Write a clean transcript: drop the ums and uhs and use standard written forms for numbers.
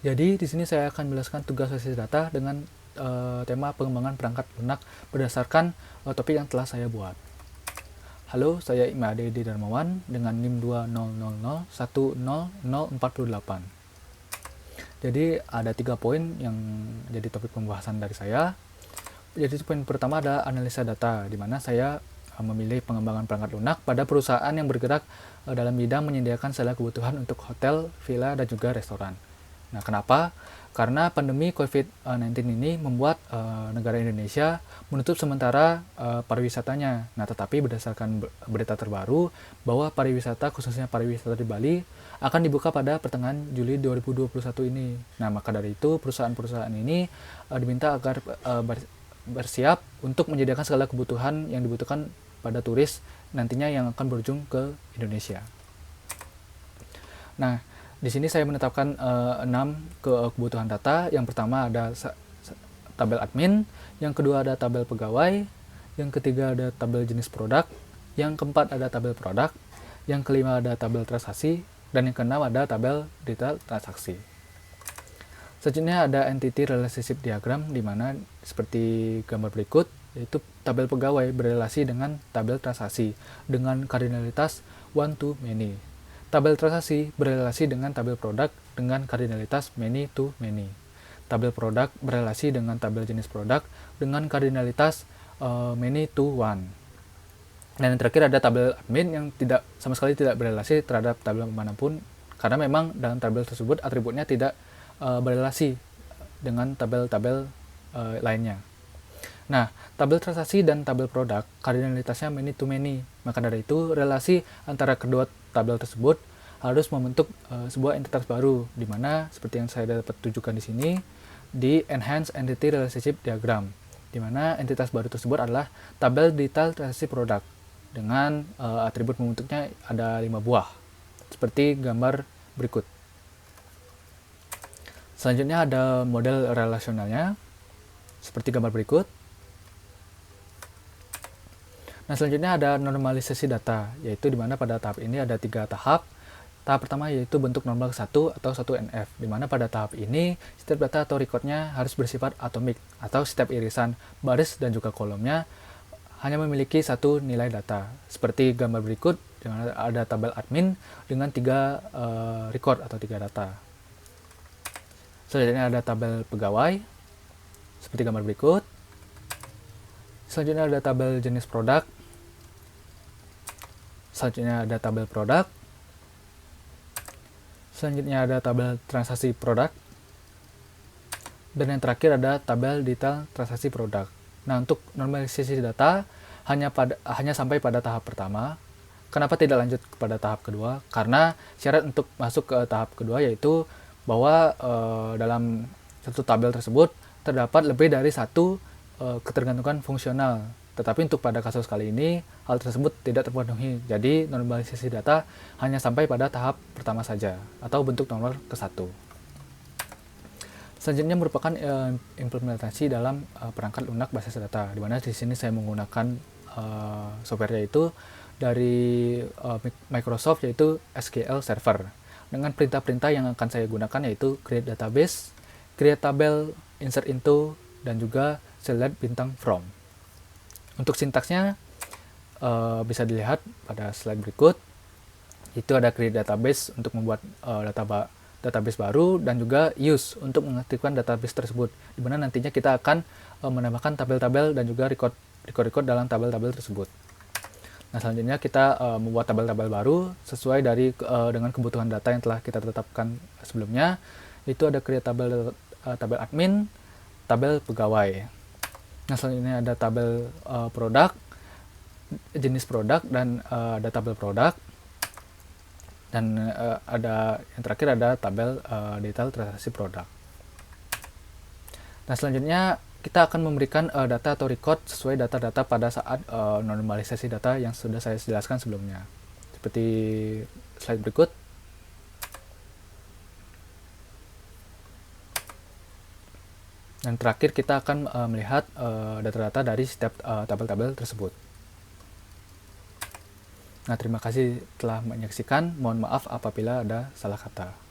Jadi di sini saya akan menjelaskan tugas basis data dengan tema pengembangan perangkat lunak berdasarkan topik yang telah saya buat. Halo, saya Imade Darmawan dengan NIM 200010048. Jadi ada 3 poin yang jadi topik pembahasan dari saya. Jadi poin pertama ada analisa data, di mana saya memilih pengembangan perangkat lunak pada perusahaan yang bergerak dalam bidang menyediakan segala kebutuhan untuk hotel, villa, dan juga restoran. Nah, kenapa? Karena pandemi COVID-19 ini membuat negara Indonesia menutup sementara pariwisatanya. Nah, tetapi berdasarkan berita terbaru bahwa pariwisata, khususnya pariwisata di Bali, akan dibuka pada pertengahan Juli 2021 ini. Nah, maka dari itu perusahaan-perusahaan ini diminta agar bersiap untuk menyediakan segala kebutuhan yang dibutuhkan pada turis nantinya yang akan berujung ke Indonesia. Nah, di sini saya menetapkan 6 kebutuhan data. Yang pertama ada tabel admin, yang kedua ada tabel pegawai, yang ketiga ada tabel jenis produk, yang keempat ada tabel produk, yang kelima ada tabel transaksi, dan yang keenam ada tabel detail transaksi. Selanjutnya ada entity relationship diagram, di mana seperti gambar berikut, yaitu tabel pegawai berelasi dengan tabel transaksi dengan kardinalitas one to many. Tabel transaksi berelasi dengan tabel produk dengan kardinalitas many to many. Tabel produk berelasi dengan tabel jenis produk dengan kardinalitas many to one. Dan yang terakhir ada tabel admin yang sama sekali tidak berelasi terhadap tabel manapun, karena memang dalam tabel tersebut atributnya tidak berelasi dengan tabel-tabel lainnya. Nah, tabel transaksi dan tabel produk kardinalitasnya many to many. Maka dari itu relasi antara kedua tabel tersebut harus membentuk sebuah entitas baru, di mana seperti yang saya dapat tunjukkan di sini di Enhanced Entity Relationship Diagram, di mana entitas baru tersebut adalah tabel detail transaksi produk dengan atribut membentuknya ada 5 buah seperti gambar berikut. Selanjutnya ada model relasionalnya seperti gambar berikut. Nah, selanjutnya ada normalisasi data, yaitu di mana pada tahap ini ada 3 tahap. Tahap pertama yaitu bentuk normal 1 atau 1NF, di mana pada tahap ini setiap data atau recordnya harus bersifat atomik, atau setiap irisan baris dan juga kolomnya hanya memiliki satu nilai data. Seperti gambar berikut, di mana ada tabel admin dengan 3 record atau 3 data. Selanjutnya ada tabel pegawai, seperti gambar berikut. Selanjutnya ada tabel jenis produk. Selanjutnya ada tabel produk. Selanjutnya ada tabel transaksi produk. Dan yang terakhir ada tabel detail transaksi produk. Nah, untuk normalisasi data hanya sampai pada tahap pertama. Kenapa tidak lanjut kepada tahap kedua? Karena syarat untuk masuk ke tahap kedua yaitu bahwa dalam satu tabel tersebut terdapat lebih dari satu ketergantungan fungsional. Tetapi untuk pada kasus kali ini, hal tersebut tidak terpenuhi. Jadi, normalisasi data hanya sampai pada tahap pertama saja, atau bentuk nomor ke-1. Selanjutnya merupakan implementasi dalam perangkat lunak basis data, di mana di sini saya menggunakan software yaitu dari Microsoft, yaitu SQL Server. Dengan perintah-perintah yang akan saya gunakan yaitu create database, create table, insert into, dan juga select bintang from. Untuk sintaksnya bisa dilihat pada slide berikut. Itu ada create database untuk membuat database baru, dan juga use untuk mengaktifkan database tersebut, di mana nantinya kita akan menambahkan tabel-tabel dan juga record dalam tabel-tabel tersebut. Nah, selanjutnya kita membuat tabel-tabel baru sesuai dengan kebutuhan data yang telah kita tetapkan sebelumnya. Itu ada create tabel admin, tabel pegawai. Nah, selanjutnya ada tabel produk, jenis produk, dan ada tabel produk. Dan yang terakhir ada tabel detail transaksi produk. Nah, selanjutnya kita akan memberikan data atau record sesuai data-data pada saat normalisasi data yang sudah saya jelaskan sebelumnya. Seperti slide berikut. Dan terakhir kita akan melihat data-data dari setiap tabel-tabel tersebut. Nah, terima kasih telah menyaksikan. Mohon maaf apabila ada salah kata.